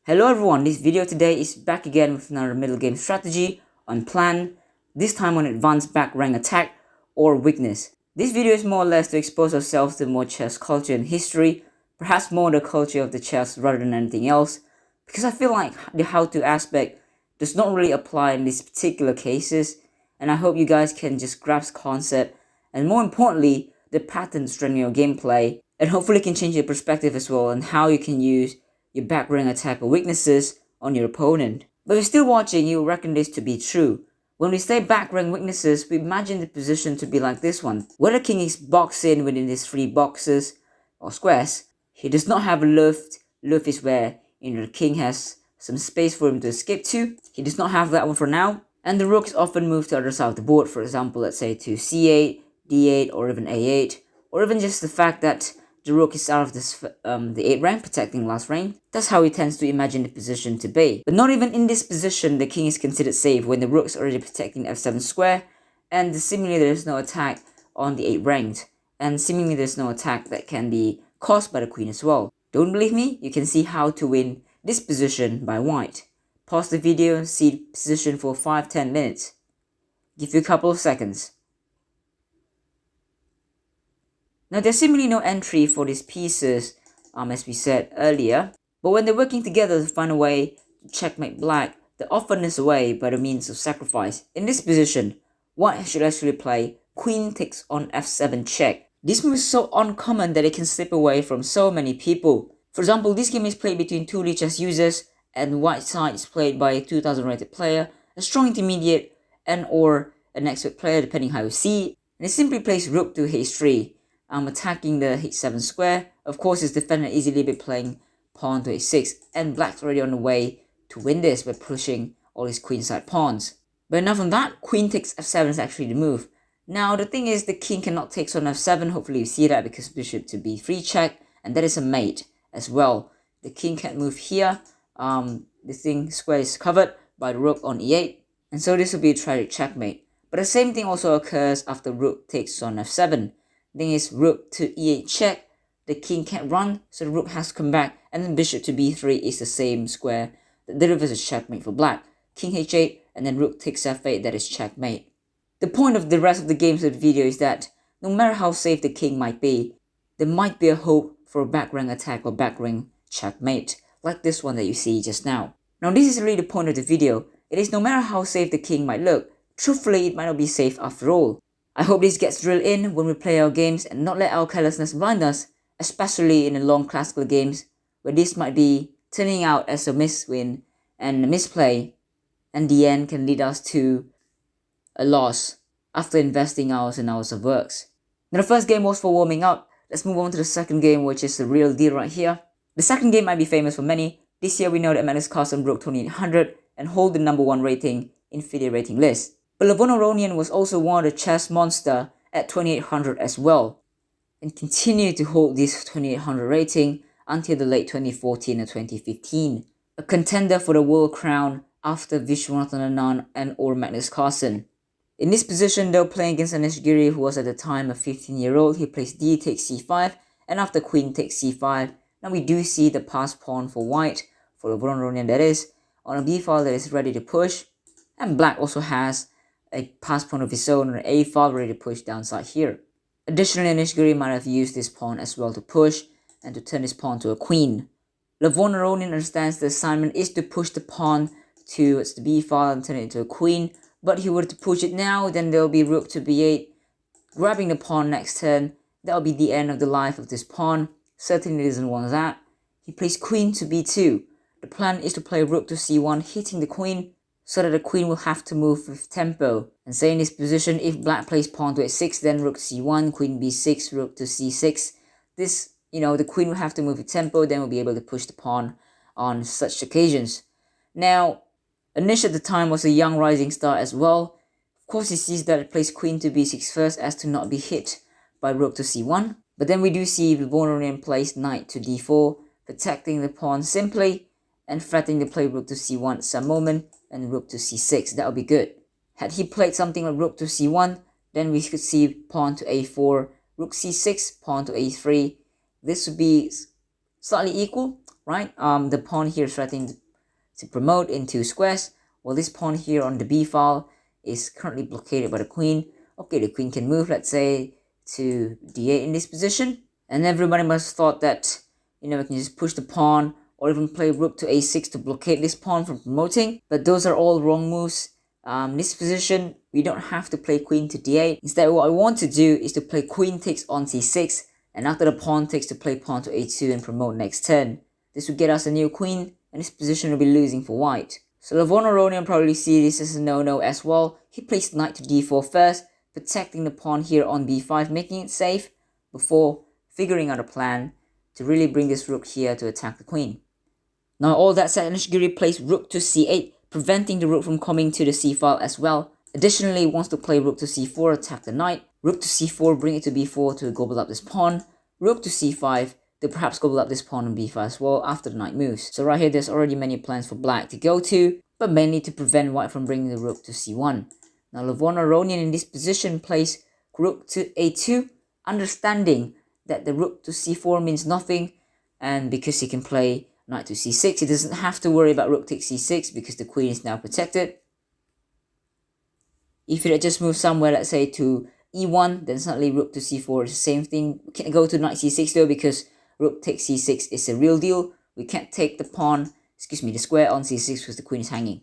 Hello everyone, this video today is back again with another middle game strategy on plan, this time on advanced back rank attack or weakness. This video is more or less to expose ourselves to more chess culture and history, perhaps more the culture of the chess rather than anything else, because I feel like the how-to aspect does not really apply in these particular cases, and I hope you guys can just grasp the concept and more importantly, the patterns during your gameplay, and hopefully can change your perspective as well on how you can use your back rank attack or weaknesses on your opponent. But if you're still watching, you'll reckon this to be true. When we say back rank weaknesses, we imagine the position to be like this one. Where the king is boxed in within these 3 boxes or squares, he does not have a luft. Luft is where the king has some space for him to escape to. He does not have that one for now. And the rook is often moved to the other side of the board, for example, let's say to c8, d8, or even a8. Or even just the fact that the rook is out of this, the 8 rank, protecting last rank. That's how he tends to imagine the position to be. But not even in this position, the king is considered safe when the rook is already protecting f7 square, and seemingly there is no attack on the 8 ranked, and seemingly there's no attack that can be caused by the queen as well. Don't believe me? You can see how to win this position by white. Pause the video, see the position for 5-10 minutes. Give you a couple of seconds. Now there's seemingly no entry for these pieces, as we said earlier, but when they're working together to find a way to checkmate black, there often is a way by the means of sacrifice. In this position, white should actually play queen takes on f7 check. This move is so uncommon that it can slip away from so many people. For example, this game is played between 2 lead chess users, and white side is played by a 2000 rated player, a strong intermediate, and or an expert player depending how you see, and it simply plays rook to h3. Attacking the h7 square. Of course, his defender easily be playing pawn to h6, and black's already on the way to win this by pushing all his queenside pawns. But enough on that, queen takes f7 is actually the move. Now the thing is, the king cannot take on f7, hopefully you see that, because bishop to b3 check, and that is a mate as well. The king can't move here, the thing square is covered by the rook on e8, and so this will be a tragic checkmate. But the same thing also occurs after rook takes on f7. Thing is, rook to e8 check, the king can't run, so the rook has to come back, and then bishop to b3 is the same square that delivers a checkmate for black. King h8, and then rook takes f8, that is checkmate. The point of the rest of the games of the video is that no matter how safe the king might be, there might be a hope for a back rank attack or back rank checkmate, like this one that you see just now. Now this is really the point of the video. It is no matter how safe the king might look, truthfully it might not be safe after all. I hope this gets drilled in when we play our games and not let our carelessness blind us, especially in the long classical games, where this might be turning out as a miswin and a misplay, and the end can lead us to a loss after investing hours and hours of works. Now the first game was for warming up. Let's move on to the second game, which is the real deal right here. The second game might be famous for many. This year we know that Magnus Carlsen broke 2800 and hold the #1 rating in FIDE rating list. But Levon Aronian was also one of the chess monster at 2800 as well, and continued to hold this 2800 rating until the late 2014 and 2015, a contender for the world crown after Viswanathan Anand and or Magnus Carlsen. In this position, though, playing against Anish Giri, who was at the time a 15-year-old, he plays d takes c5, and after queen takes c5, now we do see the passed pawn for white, for Levon Aronian that is, on a b file that is ready to push, and black also has a pass pawn of his own on a file ready to push downside here. Additionally, Anish Giri might have used this pawn as well to push and to turn his pawn to a queen. Levon Aronian understands the assignment is to push the pawn to the b file and turn it into a queen, but if he were to push it now, then there will be rook to b8, grabbing the pawn next turn. That will be the end of the life of this pawn. Certainly doesn't want that. He plays queen to b2. The plan is to play rook to c1, hitting the queen, so that the queen will have to move with tempo. And say in this position, if black plays pawn to a6, then rook to c1, queen b6, rook to c6. This, the queen will have to move with tempo, then we'll be able to push the pawn on such occasions. Now, Anish at the time was a young rising star as well. Of course, he sees that it plays queen to b6 first as to not be hit by rook to c1. But then we do see Levon Aronian plays knight to d4, protecting the pawn simply, and threatening to play rook to c1 at some moment, and rook to c6, that would be good. Had he played something like rook to c1, then we could see pawn to a4, rook c6, pawn to a3. This would be slightly equal, right? The pawn here is threatening to promote into squares, while this pawn here on the b file is currently blockaded by the queen. Okay, the queen can move, let's say, to d8 in this position, and everybody must have thought that, we can just push the pawn or even play rook to a6 to blockade this pawn from promoting, but those are all wrong moves. This position, we don't have to play queen to d8. Instead, what I want to do is to play queen takes on c6, and after the pawn takes, to play pawn to a2 and promote next turn. This will get us a new queen, and this position will be losing for white. So Levon Aronian probably see this as a no-no as well. He placed knight to d4 first, protecting the pawn here on b5, making it safe, before figuring out a plan to really bring this rook here to attack the queen. Now all that said, Anish Giri plays rook to c8, preventing the rook from coming to the c file as well. Additionally, he wants to play rook to c4, attack the knight, rook to c4, bring it to b4 to gobble up this pawn, rook to c5, to perhaps gobble up this pawn on b5 as well after the knight moves. So right here, there's already many plans for black to go to, but mainly to prevent white from bringing the rook to c1. Now Levon Aronian in this position plays rook to a2, understanding that the rook to c4 means nothing, and because he can play knight to c6, he doesn't have to worry about rook takes c6 because the queen is now protected. If it had just moved somewhere, let's say to e1, then suddenly rook to c4 is the same thing. We can't go to knight c6 though, because rook takes c6 is a real deal. We can't take the the square on c6 because the queen is hanging.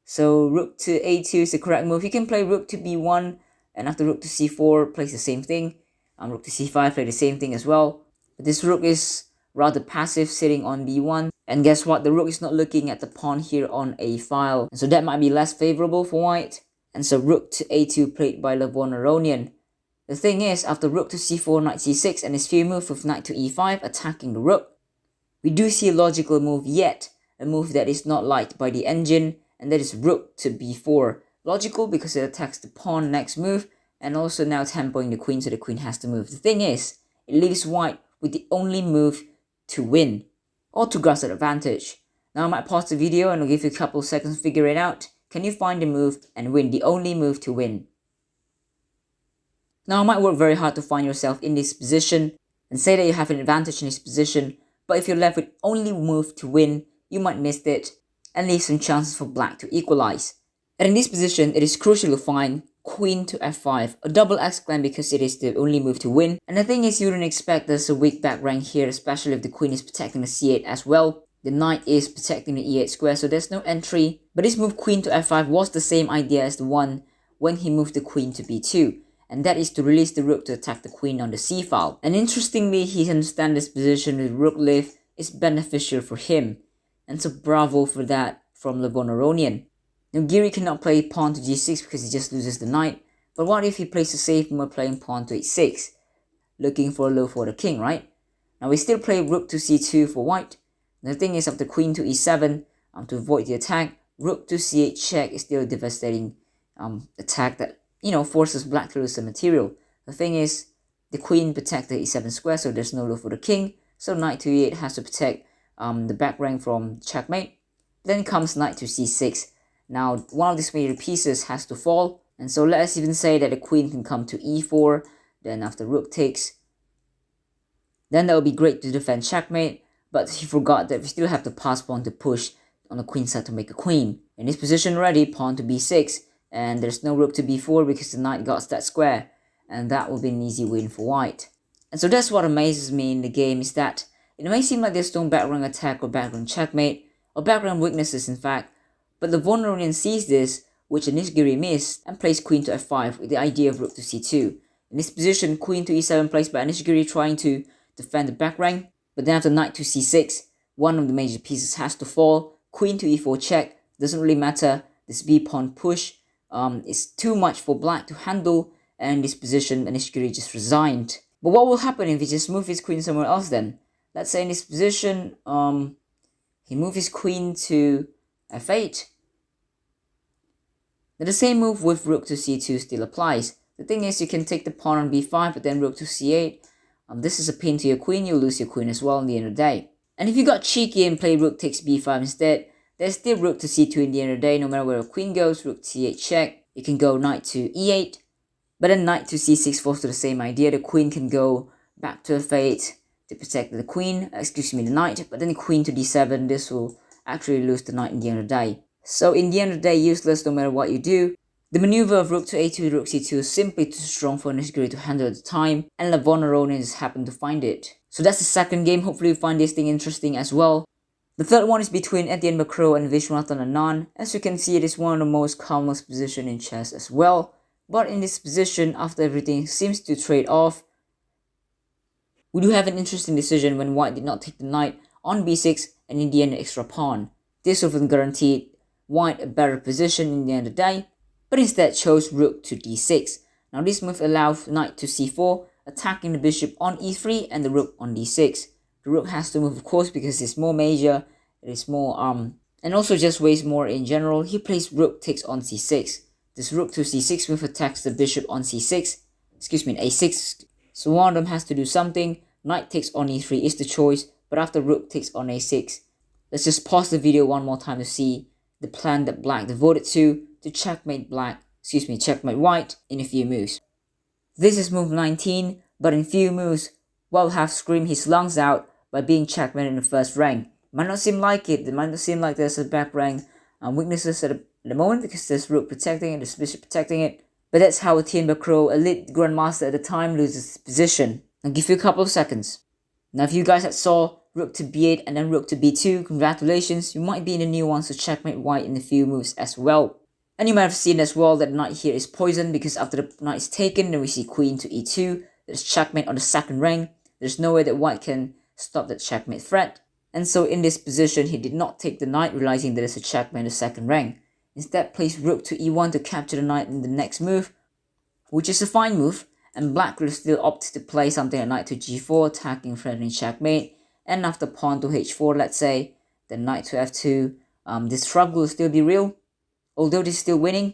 So rook to a2 is the correct move. You can play rook to b1, and after rook to c4, plays the same thing. Rook to c5, play the same thing as well. But this rook is rather passive, sitting on b1. And guess what? The rook is not looking at the pawn here on a file. And so that might be less favorable for white. And so rook to a2 played by Levon Aronian. The thing is, after rook to c4, knight c6, and his fear move with knight to e5, attacking the rook, we do see a logical move yet, a move that is not liked by the engine, and that is rook to b4. Logical because it attacks the pawn next move, and also now tempoing the queen, so the queen has to move. The thing is, it leaves white with the only move to win, or to grasp that advantage. Now I might pause the video and I'll give you a couple of seconds to figure it out. Can you find the move and win, the only move to win? Now it might work very hard to find yourself in this position and say that you have an advantage in this position, but if you're left with only move to win, you might miss it and leave some chances for black to equalize. And in this position, it is crucial to find queen to f5, a double exclam because it is the only move to win. And the thing is, you don't expect there's a weak back rank here, especially if the queen is protecting the c8 as well. The knight is protecting the e8 square, so there's no entry. But this move queen to f5 was the same idea as the one when he moved the queen to b2. And that is to release the rook to attack the queen on the c file. And interestingly, he understands this position with rook lift is beneficial for him. And so bravo for that from Levon Aronian. Now Giri cannot play pawn to g6 because he just loses the knight. But what if he plays a safe move playing pawn to h6? Looking for a low for the king, right? Now we still play rook to c2 for white. And the thing is, after queen to e7, to avoid the attack, rook to c8 check is still a devastating attack that forces black to lose the material. The thing is, the queen protects the e7 square, so there's no low for the king. So knight to e8 has to protect the back rank from checkmate. Then comes knight to c6. Now one of these major pieces has to fall, and so let us even say that the queen can come to e4. Then after rook takes, then that would be great to defend checkmate. But he forgot that we still have the pass pawn to push on the queen side to make a queen. In this position already, pawn to b6. And there's no rook to b4 because the knight got that square, and that will be an easy win for white. And so that's what amazes me in the game, is that it may seem like there's no background attack or background checkmate, or background weaknesses in fact, but the Levon Aronian sees this, which Anish Giri missed, and plays queen to f5 with the idea of rook to c2. In this position, queen to e7 placed by Anish Giri trying to defend the back rank, but then after knight to c6, one of the major pieces has to fall. Queen to e4 check, doesn't really matter, this b pawn push is too much for black to handle, and in this position Anish Giri just resigned. But what will happen if he just moves his queen somewhere else then? Let's say in this position, he moves his queen to f8. Now the same move with rook to c2 still applies. The thing is, you can take the pawn on b5, but then rook to c8. This is a pin to your queen, you'll lose your queen as well in the end of the day. And if you got cheeky and play rook takes b5 instead, there's still rook to c2 in the end of the day. No matter where a queen goes, rook to c8 check. You can go knight to e8, but then knight to c6 falls to the same idea. The queen can go back to f8, to protect the queen, the knight, but then the queen to d7, this will actually lose the knight in the end of the day. So in the end of the day, useless no matter what you do. The maneuver of rook to a2, rook c2 is simply too strong for Anish Giri to handle at the time, and Levon Aronian just happened to find it. So that's the second game. Hopefully you find this thing interesting as well. The third one is between Etienne, Bacrot and Vishy and Anand. As you can see, it is one of the most calmest positions in chess as well. But in this position, after everything seems to trade off, we do have an interesting decision when white did not take the knight on b6 and in the end an extra pawn. This would have guaranteed white a better position in the end of the day, but instead chose rook to d6. Now this move allows knight to c4, attacking the bishop on e3 and the rook on d6. The rook has to move, of course, because it's more major, it is more and also just weighs more in general. He plays rook takes on c6. This rook to c6 move attacks the bishop on c6, a6. So one of them has to do something. Knight takes on e3 is the choice, but after rook takes on a6. Let's just pause the video one more time to see the plan that black devoted to checkmate white in a few moves. This is move 19, but in few moves, white will have screamed his lungs out by being checkmated in the first rank. Might not seem like it, might not seem like there's a back rank weaknesses at the moment because there's rook protecting it, there's bishop protecting it. But that's how Etienne Bacrot, elite grandmaster at the time, loses his position. I'll give you a couple of seconds. Now if you guys had saw rook to b8 and then rook to b2, congratulations, you might be in the new ones to checkmate white in a few moves as well. And you might have seen as well that the knight here is poisoned because after the knight is taken, then we see queen to e2, there's checkmate on the second rank. There's no way that white can stop that checkmate threat. And so in this position, he did not take the knight, realizing that it's a checkmate in the second rank. Instead, placed rook to e1 to capture the knight in the next move, which is a fine move, and black will still opt to play something like knight to g4, attacking threatening checkmate, and after pawn to h4, let's say, then knight to f2, this struggle will still be real, although this is still winning,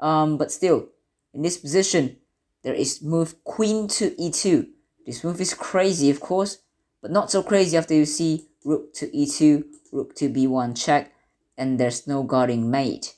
but still, in this position, there is move queen to e2. This move is crazy, of course, but not so crazy after you see rook to e2, rook to b1 check, and there's no guarding mate.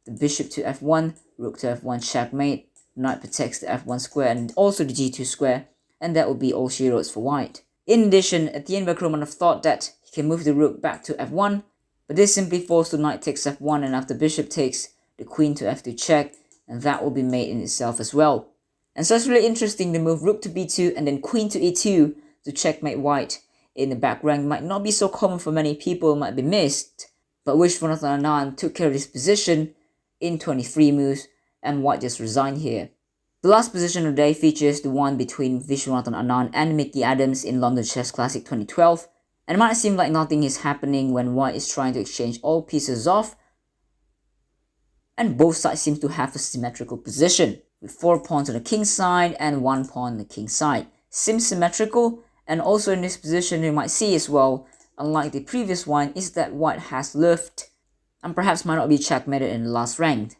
The bishop to f1, rook to f1 checkmate, knight protects the f1 square and also the g2 square, and that would be all she wrote for white. In addition, Etienne Bacrot might have thought that he can move the rook back to f1, but this simply falls to knight takes f1, and after bishop takes, the queen to f2 check, and that will be mate in itself as well. And so it's really interesting to move rook to b2 and then queen to e2 to checkmate white in the back rank. Might not be so common for many people, might be missed, but Vishy and Anand took care of this position in 23 moves, and white just resigned here. The last position of the day features the one between Vishy and Anand and Mickey Adams in London Chess Classic 2012, and it might seem like nothing is happening when white is trying to exchange all pieces off, and both sides seem to have a symmetrical position, with 4 pawns on the king side and 1 pawn on the king side. Seems symmetrical, and also in this position you might see as well, unlike the previous one, is that white has left and perhaps might not be checkmated in the last rank.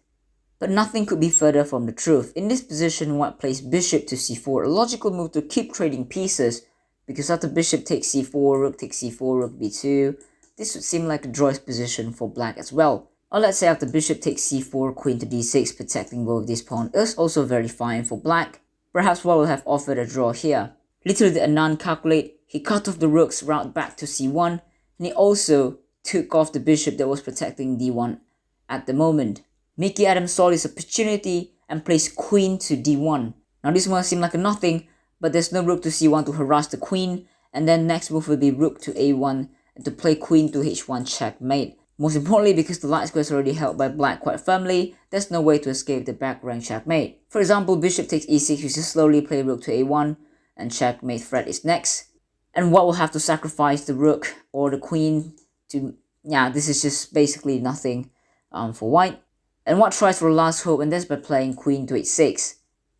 But nothing could be further from the truth. In this position, white plays bishop to c4, a logical move to keep trading pieces, because after bishop takes c4, rook takes c4, rook b2, this would seem like a draw's position for black as well. Or let's say after bishop takes c4, queen to d6, protecting both these pawns is also very fine for black. Perhaps white will have offered a draw here. Little did Anand calculate, he cut off the rook's route back to c1, and he also took off the bishop that was protecting d1 at the moment. Mickey Adams saw this opportunity and placed queen to d1. Now this might seem like a nothing, but there's no rook to c1 to harass the queen, and then next move will be rook to a1 and to play queen to h1 checkmate. Most importantly, because the light square is already held by black quite firmly, there's no way to escape the back rank checkmate. For example, bishop takes e6, you just slowly play rook to a1, and checkmate threat is next. And white will have to sacrifice the rook or the queen to, this is just basically nothing for white. And white tries for the last hope, and that's by playing queen to h6.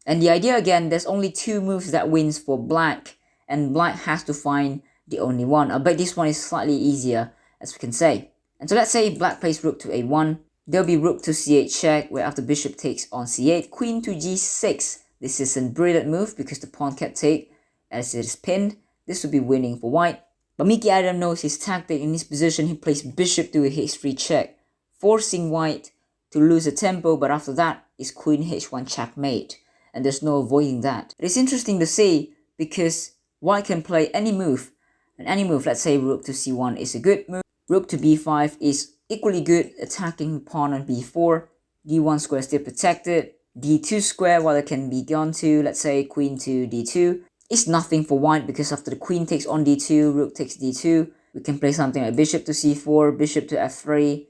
And the idea again, there's only 2 moves that wins for black, and black has to find the only one. I bet this one is slightly easier, as we can say. And so let's say black plays rook to a1, there'll be rook to c8 check, where after bishop takes on c8, queen to g6. This is a brilliant move because the pawn can't take as it is pinned. This would be winning for white. But Mickey Adams knows his tactic. In this position, he plays bishop to a h3 check, forcing white to lose a tempo, but after that is queen h1 checkmate, and there's no avoiding that. It is interesting to see because white can play any move. And any move, let's say rook to c1 is a good move. Rook to b5 is equally good, attacking pawn on b4. d1 square is still protected. d2 square, while it can be gone to, let's say queen to d2, is nothing for white because after the queen takes on d2, rook takes d2. We can play something like bishop to c4, bishop to f3.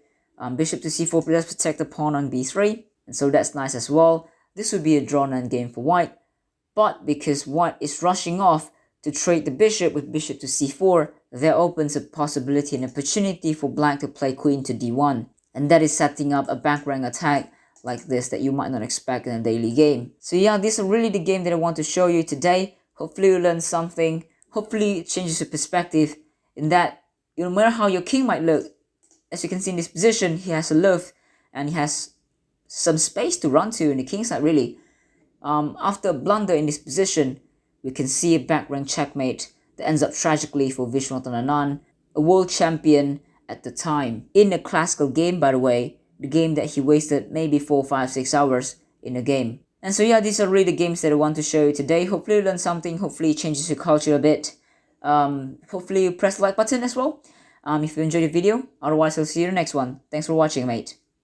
Bishop to c4, let's protect the pawn on b3. And so that's nice as well. This would be a drawn endgame for white. But because white is rushing off to trade the bishop with bishop to c4, there opens a possibility and opportunity for black to play queen to d1. And that is setting up a back rank attack like this that you might not expect in a daily game. So yeah, this is really the game that I want to show you today. Hopefully you learn something. Hopefully it changes your perspective in that no matter how your king might look, as you can see in this position, he has a loaf and he has some space to run to in the king side really. After a blunder in this position, we can see a back rank checkmate that ends up tragically for Viswanathan Anand, a world champion at the time. In a classical game, by the way, the game that he wasted maybe 4, 5, 6 hours in a game. And so yeah, these are really the games that I want to show you today. Hopefully you learn something, hopefully it changes your culture a bit. Hopefully you press the like button as well if you enjoyed the video. Otherwise, I'll see you in the next one. Thanks for watching, mate.